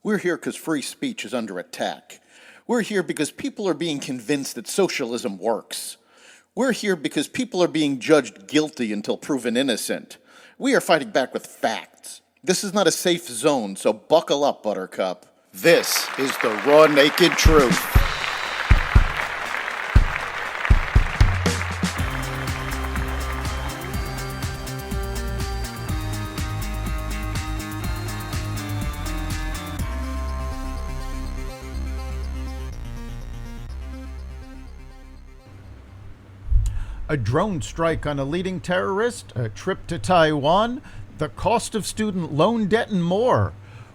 We're here because free speech is under attack. We're here because people are being convinced that socialism works. We're here because people are being judged guilty until proven innocent. We are fighting back with facts. This is not a safe zone, so buckle up, Buttercup. This is the raw, naked truth. A drone strike on a leading terrorist, a trip to Taiwan, the cost of student loan debt, and more.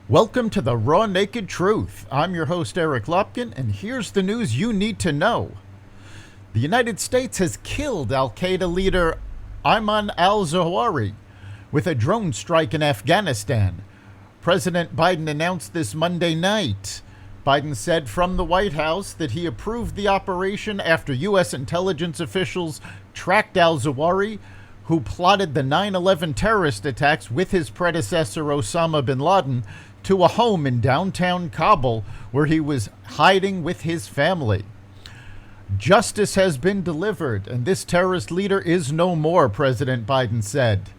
Welcome to the Raw Naked Truth. I'm your host, Eric Lopkin, and here's the news you need to know. The United States has killed al-Qaeda leader Ayman al-Zawahiri with a drone strike in Afghanistan. President Biden announced this Monday night. Biden said from the White House that he approved the operation after U.S. intelligence officials tracked al-Zawahiri, who plotted the 9/11 terrorist attacks with his predecessor Osama bin Laden, to a home in downtown Kabul where he was hiding with his family. Justice has been delivered, and this terrorist leader is no more, President Biden said.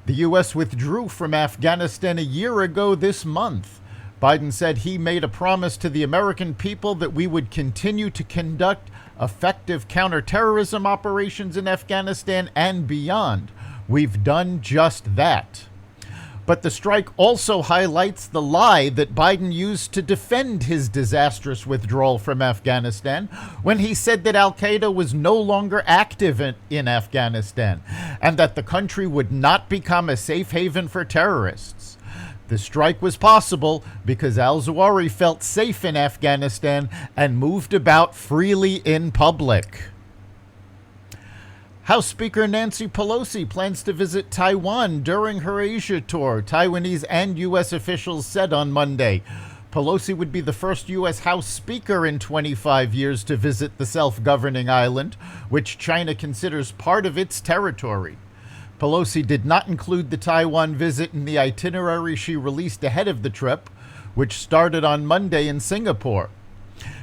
The U.S. withdrew from Afghanistan a year ago this month. Biden said he made a promise to the American people that we would continue to conduct effective counterterrorism operations in Afghanistan and beyond. We've done just that. But the strike also highlights the lie that Biden used to defend his disastrous withdrawal from Afghanistan when he said that al-Qaeda was no longer active in Afghanistan and that the country would not become a safe haven for terrorists. The strike was possible because al-Zawahiri felt safe in Afghanistan and moved about freely in public. House Speaker Nancy Pelosi plans to visit Taiwan during her Asia tour, Taiwanese and U.S. officials said on Monday. Pelosi would be the first U.S. House Speaker in 25 years to visit the self-governing island, which China considers part of its territory. Pelosi did not include the Taiwan visit in the itinerary she released ahead of the trip, which started on Monday in Singapore.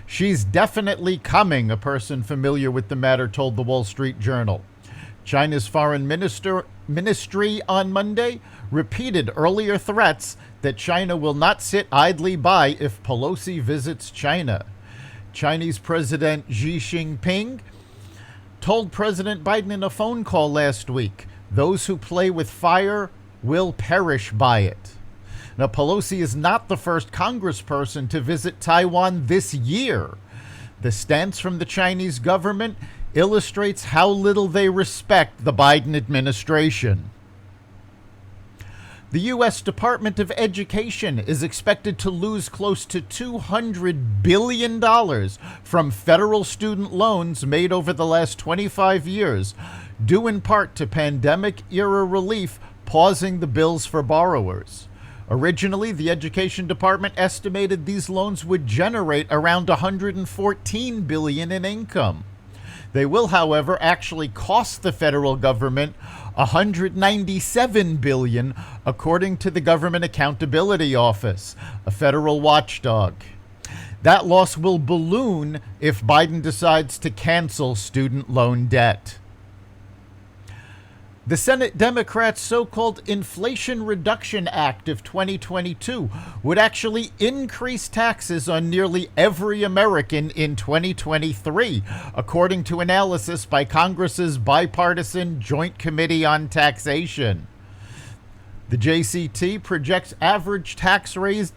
She's definitely coming, a person familiar with the matter told the Wall Street Journal. China's foreign ministry on Monday repeated earlier threats that China will not sit idly by if Pelosi visits China. Chinese President Xi Jinping told President Biden in a phone call last week, "Those who play with fire will perish by it." Now, Pelosi is not the first congressperson to visit Taiwan this year. The stance from the Chinese government illustrates how little they respect the Biden administration. The U.S. Department of Education is expected to lose close to $200 billion from federal student loans made over the last 25 years, due in part to pandemic-era relief pausing the bills for borrowers. Originally, the Education Department estimated these loans would generate around $114 billion in income. They will, however, actually cost the federal government $197 billion, according to the Government Accountability Office, a federal watchdog. That loss will balloon if Biden decides to cancel student loan debt. The Senate Democrats' so-called Inflation Reduction Act of 2022 would actually increase taxes on nearly every American in 2023, according to analysis by Congress's bipartisan Joint Committee on Taxation. The JCT projects average tax rates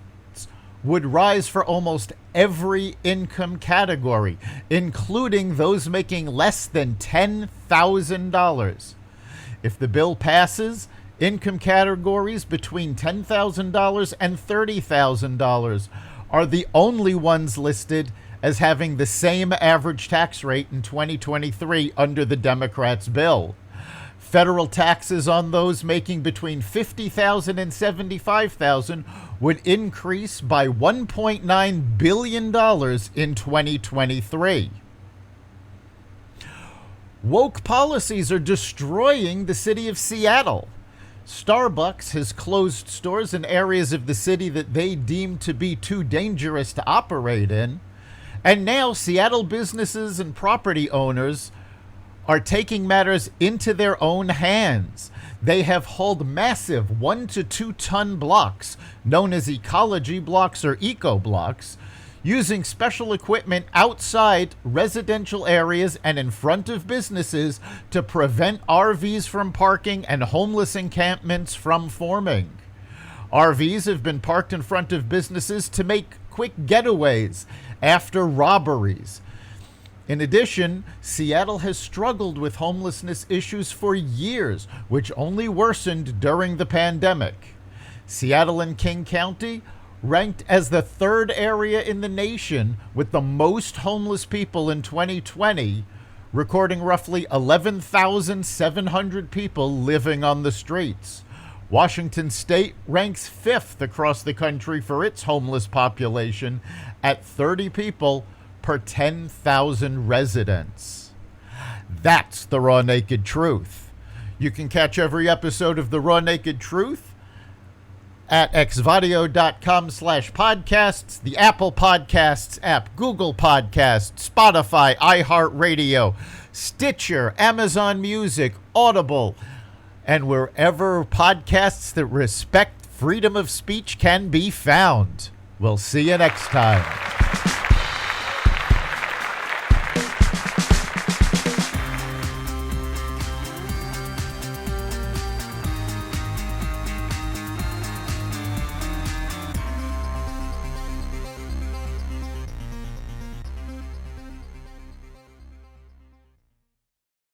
would rise for almost every income category, including those making less than $10,000. If the bill passes, income categories between $10,000 and $30,000 are the only ones listed as having the same average tax rate in 2023 under the Democrats' bill. Federal taxes on those making between $50,000 and $75,000 would increase by $1.9 billion in 2023. Woke policies are destroying the city of Seattle. Starbucks has closed stores in areas of the city that they deem to be too dangerous to operate in. And now Seattle businesses and property owners are taking matters into their own hands. They have hauled massive 1 to 2 ton blocks, known as ecology blocks or eco blocks, using special equipment outside residential areas and in front of businesses to prevent RVs from parking and homeless encampments from forming. RVs have been parked in front of businesses to make quick getaways after robberies. In addition, Seattle has struggled with homelessness issues for years, which only worsened during the pandemic. Seattle and King County ranked as the 3rd area in the nation with the most homeless people in 2020, recording roughly 11,700 people living on the streets. Washington State ranks 5th across the country for its homeless population at 30 people per 10,000 residents. That's the Raw Naked Truth. You can catch every episode of the Raw Naked Truth at xvadio.com/podcasts, the Apple Podcasts app, Google Podcasts, Spotify, iHeartRadio, Stitcher, Amazon Music, Audible, and wherever podcasts that respect freedom of speech can be found. We'll see you next time.